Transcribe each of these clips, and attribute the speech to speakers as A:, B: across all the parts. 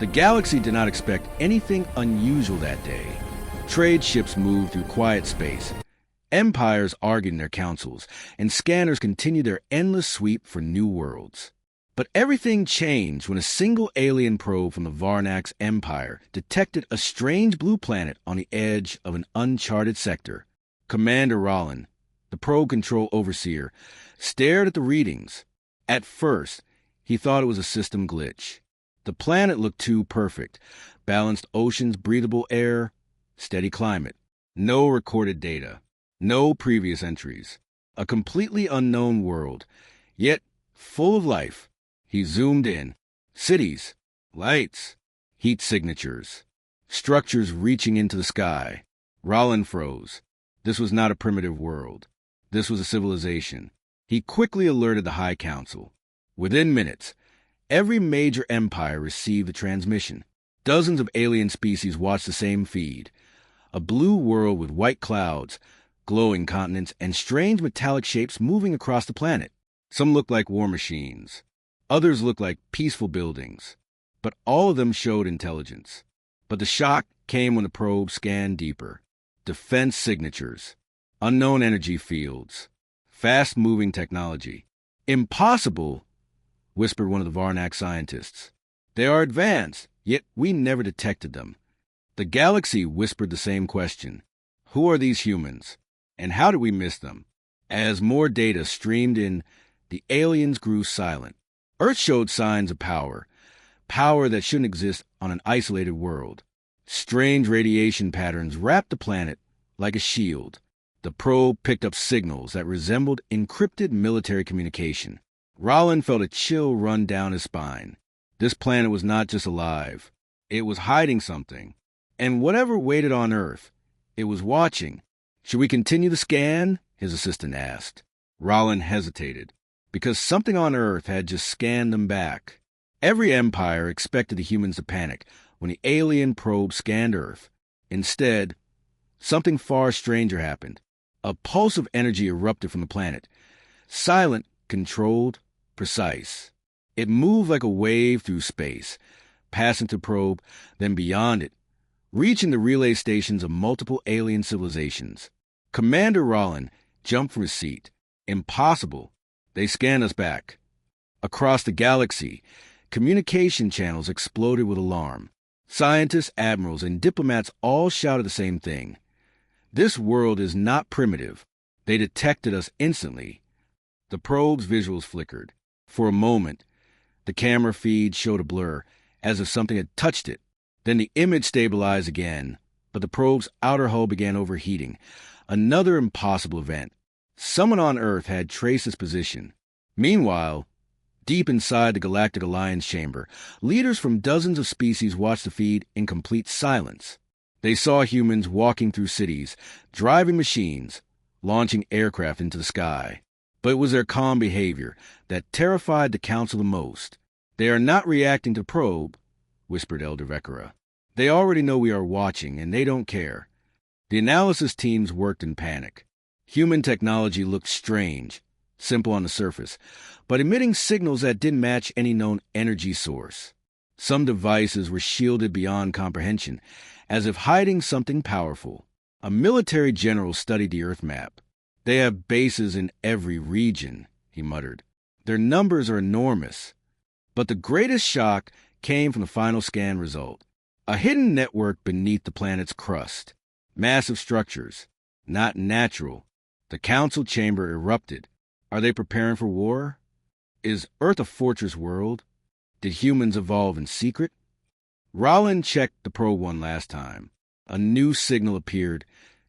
A: The galaxy did not expect anything unusual that day. Trade ships moved through quiet space. Empires argued in their councils, and scanners continued their endless sweep for new worlds. But everything changed when a single alien probe from the Varnax Empire detected a strange blue planet on the edge of an uncharted sector. Commander Rollin, the probe control overseer, stared at the readings. At first, he thought it was a system glitch. The planet looked too perfect. Balanced oceans, breathable air, steady climate. No recorded data. No previous entries. A completely unknown world, yet full of life. He zoomed in. Cities, lights, heat signatures, structures reaching into the sky. Rollin froze. This was not a primitive world. This was a civilization. He quickly alerted the High Council. Within minutes, every major empire received the transmission. Dozens of alien species watched the same feed. A blue world with white clouds, glowing continents, and strange metallic shapes moving across the planet. Some looked like war machines. Others looked like peaceful buildings. But all of them showed intelligence. But the shock came when the probe scanned deeper. Defense signatures. Unknown energy fields. Fast-moving technology. Impossible, whispered one of the Varnax scientists. They are advanced, yet we never detected them. The galaxy whispered the same question. Who are these humans? And how did we miss them? As more data streamed in, the aliens grew silent. Earth showed signs of power that shouldn't exist on an isolated world. Strange radiation patterns wrapped the planet like a shield. The probe picked up signals that resembled encrypted military communication. Rollin felt a chill run down his spine. This planet was not just alive. It was hiding something. And whatever waited on Earth, it was watching. Should we continue the scan? His assistant asked. Rollin hesitated, because something on Earth had just scanned them back. Every empire expected the humans to panic when the alien probe scanned Earth. Instead, something far stranger happened. A pulse of energy erupted from the planet. Silent, controlled, precise. It moved like a wave through space, passing the probe, then beyond it, reaching the relay stations of multiple alien civilizations. Commander Rollin jumped from his seat. Impossible. They scanned us back. Across the galaxy, communication channels exploded with alarm. Scientists, admirals, and diplomats all shouted the same thing. This world is not primitive. They detected us instantly. The probe's visuals flickered. For a moment, the camera feed showed a blur, as if something had touched it. Then the image stabilized again, but the probe's outer hull began overheating. Another impossible event. Someone on Earth had traced its position. Meanwhile, deep inside the Galactic Alliance chamber, leaders from dozens of species watched the feed in complete silence. They saw humans walking through cities, driving machines, launching aircraft into the sky. But it was their calm behavior that terrified the Council the most. They are not reacting to the probe, whispered Elder Vekara. They already know we are watching, and they don't care. The analysis teams worked in panic. Human technology looked strange, simple on the surface, but emitting signals that didn't match any known energy source. Some devices were shielded beyond comprehension, as if hiding something powerful. A military general studied the Earth map. They have bases in every region, he muttered. Their numbers are enormous. But the greatest shock came from the final scan result. A hidden network beneath the planet's crust. Massive structures. Not natural. The council chamber erupted. Are they preparing for war? Is Earth a fortress world? Did humans evolve in secret? Rollin checked the probe one last time. A new signal appeared,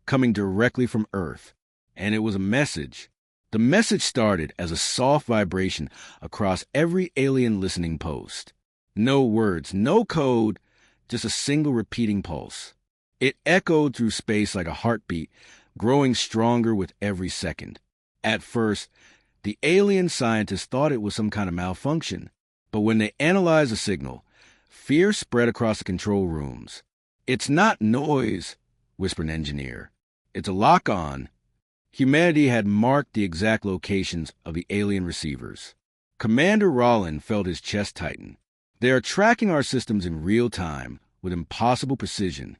A: coming directly from Earth. And it was a message. The message started as a soft vibration across every alien listening post. No words, no code, just a single repeating pulse. It echoed through space like a heartbeat, growing stronger with every second. At first, the alien scientists thought it was some kind of malfunction. But when they analyzed the signal, fear spread across the control rooms. It's not noise, whispered an engineer. It's a lock-on. Humanity had marked the exact locations of the alien receivers. Commander Rollin felt his chest tighten. They are tracking our systems in real time with impossible precision.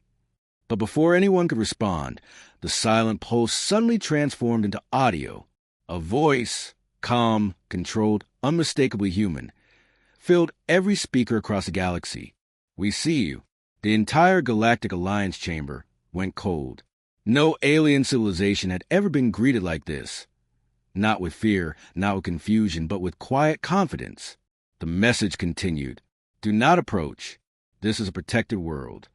A: But before anyone could respond, the silent pulse suddenly transformed into audio. A voice, calm, controlled, unmistakably human, filled every speaker across the galaxy. "We see you." The entire Galactic Alliance chamber went cold. No alien civilization had ever been greeted like this. Not with fear, not with confusion, but with quiet confidence. The message continued. "Do not approach. This is a protected world."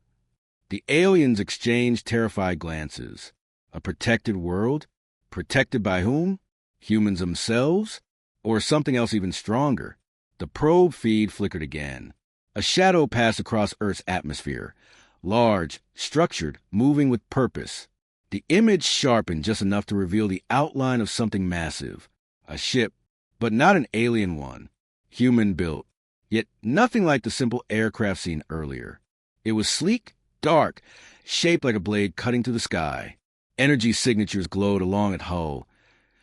A: The aliens exchanged terrified glances. A protected world? Protected by whom? Humans themselves? Or something else even stronger? The probe feed flickered again. A shadow passed across Earth's atmosphere. Large, structured, moving with purpose. The image sharpened just enough to reveal the outline of something massive. A ship, but not an alien one. Human-built, yet nothing like the simple aircraft seen earlier. It was sleek, dark, shaped like a blade cutting through the sky. Energy signatures glowed along its hull.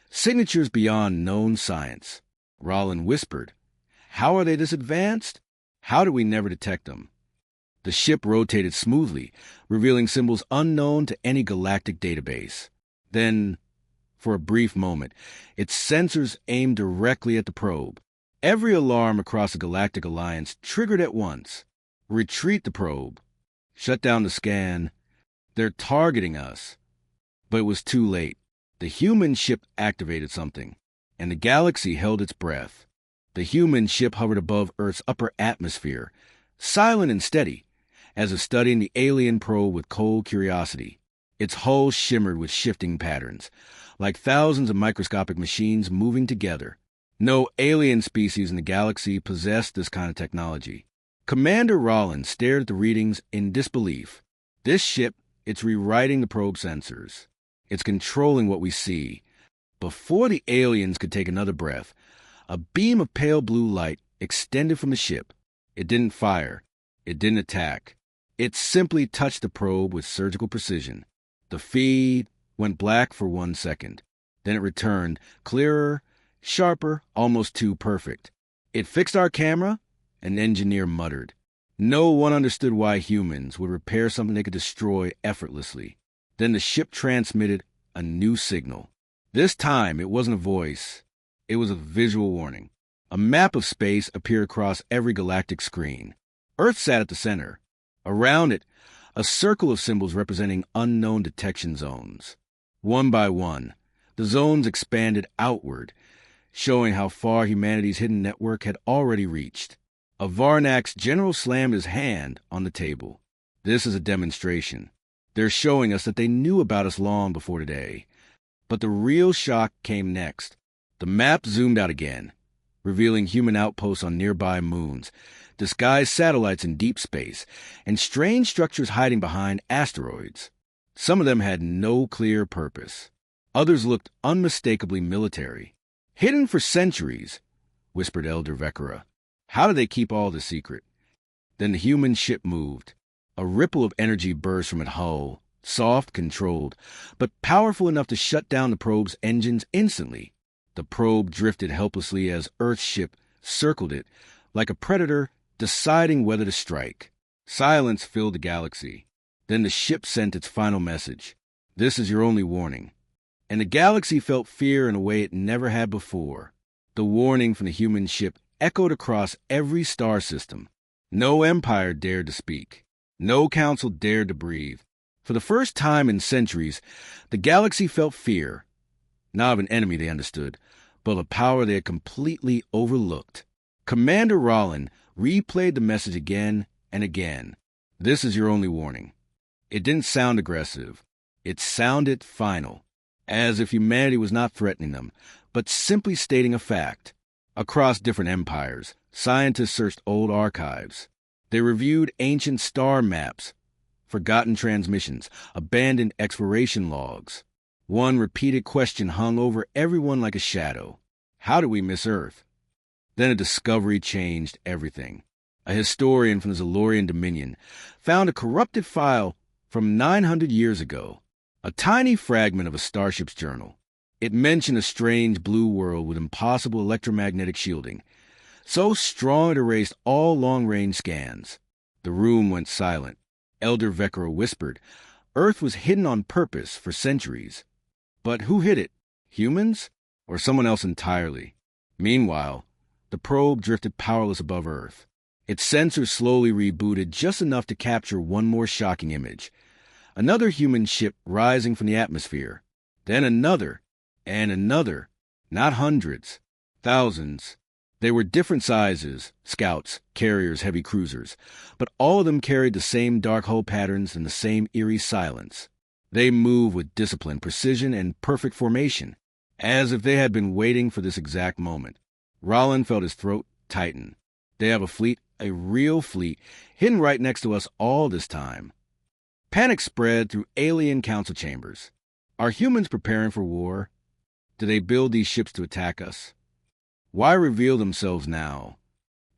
A: Signatures beyond known science. Rollin whispered, "How are they this advanced? How did we never detect them?" The ship rotated smoothly, revealing symbols unknown to any galactic database. Then, for a brief moment, its sensors aimed directly at the probe. Every alarm across the Galactic Alliance triggered at once. "Retreat the probe. Shut down the scan. They're targeting us." But it was too late. The human ship activated something, and the galaxy held its breath. The human ship hovered above Earth's upper atmosphere, silent and steady, as if studying the alien probe with cold curiosity. Its hull shimmered with shifting patterns, like thousands of microscopic machines moving together. No alien species in the galaxy possessed this kind of technology. Commander Rollins stared at the readings in disbelief. This ship, it's rewriting the probe sensors. It's controlling what we see. Before the aliens could take another breath, a beam of pale blue light extended from the ship. It didn't fire. It didn't attack. It simply touched the probe with surgical precision. The feed went black for 1 second. Then it returned, clearer, sharper, almost too perfect. It fixed our camera. An engineer muttered. No one understood why humans would repair something they could destroy effortlessly. Then the ship transmitted a new signal. This time, it wasn't a voice. It was a visual warning. A map of space appeared across every galactic screen. Earth sat at the center. Around it, a circle of symbols representing unknown detection zones. One by one, the zones expanded outward, showing how far humanity's hidden network had already reached. A Varnak's general slammed his hand on the table. "This is a demonstration. They're showing us that they knew about us long before today." But the real shock came next. The map zoomed out again, revealing human outposts on nearby moons, disguised satellites in deep space, and strange structures hiding behind asteroids. Some of them had no clear purpose. Others looked unmistakably military. "Hidden for centuries," whispered Elder Vekara. "How do they keep all the secret?" Then the human ship moved. A ripple of energy burst from its hull, soft, controlled, but powerful enough to shut down the probe's engines instantly. The probe drifted helplessly as Earth's ship circled it, like a predator deciding whether to strike. Silence filled the galaxy. Then the ship sent its final message. "This is your only warning." And the galaxy felt fear in a way it never had before. The warning from the human ship echoed across every star system. No empire dared to speak. No council dared to breathe. For the first time in centuries, the galaxy felt fear. Not of an enemy they understood, but of a power they had completely overlooked. Commander Rollin replayed the message again and again. "This is your only warning." It didn't sound aggressive. It sounded final, as if humanity was not threatening them, but simply stating a fact. Across different empires, scientists searched old archives. They reviewed ancient star maps, forgotten transmissions, abandoned exploration logs. One repeated question hung over everyone like a shadow. How did we miss Earth? Then a discovery changed everything. A historian from the Zalorian Dominion found a corrupted file from 900 years ago, a tiny fragment of a starship's journal. It mentioned a strange blue world with impossible electromagnetic shielding, so strong it erased all long-range scans. The room went silent. Elder Vecro whispered, Earth was hidden on purpose for centuries. But who hid it? Humans? Or someone else entirely? Meanwhile, the probe drifted powerless above Earth. Its sensors slowly rebooted just enough to capture one more shocking image. Another human ship rising from the atmosphere. Then another, and another. Not hundreds, thousands. They were different sizes, scouts, carriers, heavy cruisers, but all of them carried the same dark hull patterns and the same eerie silence. They moved with discipline, precision, and perfect formation, as if they had been waiting for this exact moment. Rollin felt his throat tighten. They have a fleet, a real fleet, hidden right next to us all this time. Panic spread through alien council chambers. Are humans preparing for war? Do they build these ships to attack us? Why reveal themselves now?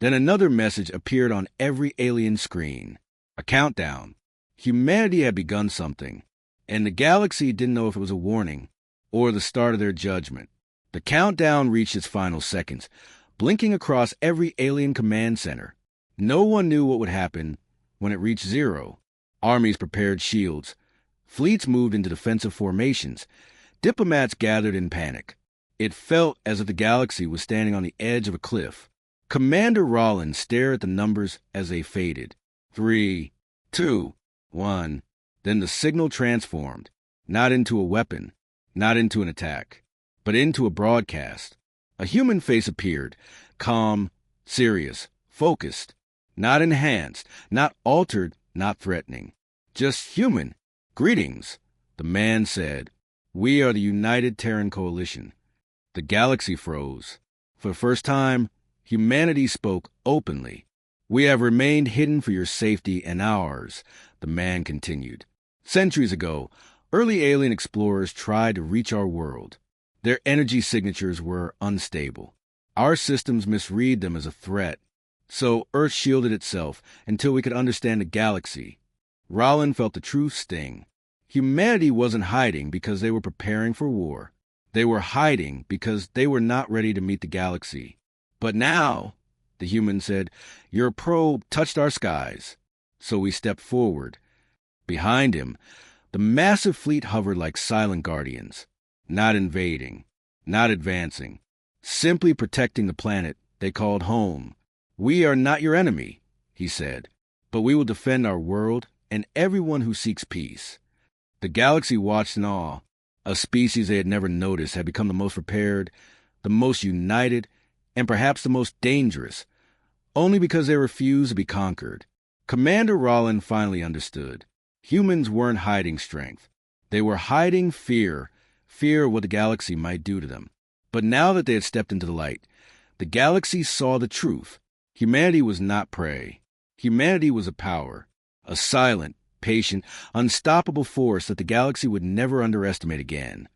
A: Then another message appeared on every alien screen. A countdown. Humanity had begun something, and the galaxy didn't know if it was a warning or the start of their judgment. The countdown reached its final seconds, blinking across every alien command center. No one knew what would happen when it reached zero. Armies prepared shields. Fleets moved into defensive formations. Diplomats gathered in panic. It felt as if the galaxy was standing on the edge of a cliff. Commander Rollin stared at the numbers as they faded. 3, 2, 1. Then the signal transformed, not into a weapon, not into an attack, but into a broadcast. A human face appeared, calm, serious, focused, not enhanced, not altered, not threatening. Just human. Greetings, the man said. We are the United Terran Coalition. The galaxy froze. For the first time, humanity spoke openly. We have remained hidden for your safety and ours, the man continued. Centuries ago, early alien explorers tried to reach our world. Their energy signatures were unstable. Our systems misread them as a threat. So Earth shielded itself until we could understand the galaxy. Rollin felt the truth sting. Humanity wasn't hiding because they were preparing for war. They were hiding because they were not ready to meet the galaxy. But now, the human said, your probe touched our skies. So we stepped forward. Behind him, the massive fleet hovered like silent guardians, not invading, not advancing, simply protecting the planet they called home. We are not your enemy, he said, but we will defend our world and everyone who seeks peace. The galaxy watched in awe. A species they had never noticed had become the most prepared, the most united, and perhaps the most dangerous, only because they refused to be conquered. Commander Rollin finally understood. Humans weren't hiding strength. They were hiding fear, fear of what the galaxy might do to them. But now that they had stepped into the light, the galaxy saw the truth. Humanity was not prey. Humanity was a power, a silent, patient, unstoppable force that the galaxy would never underestimate again.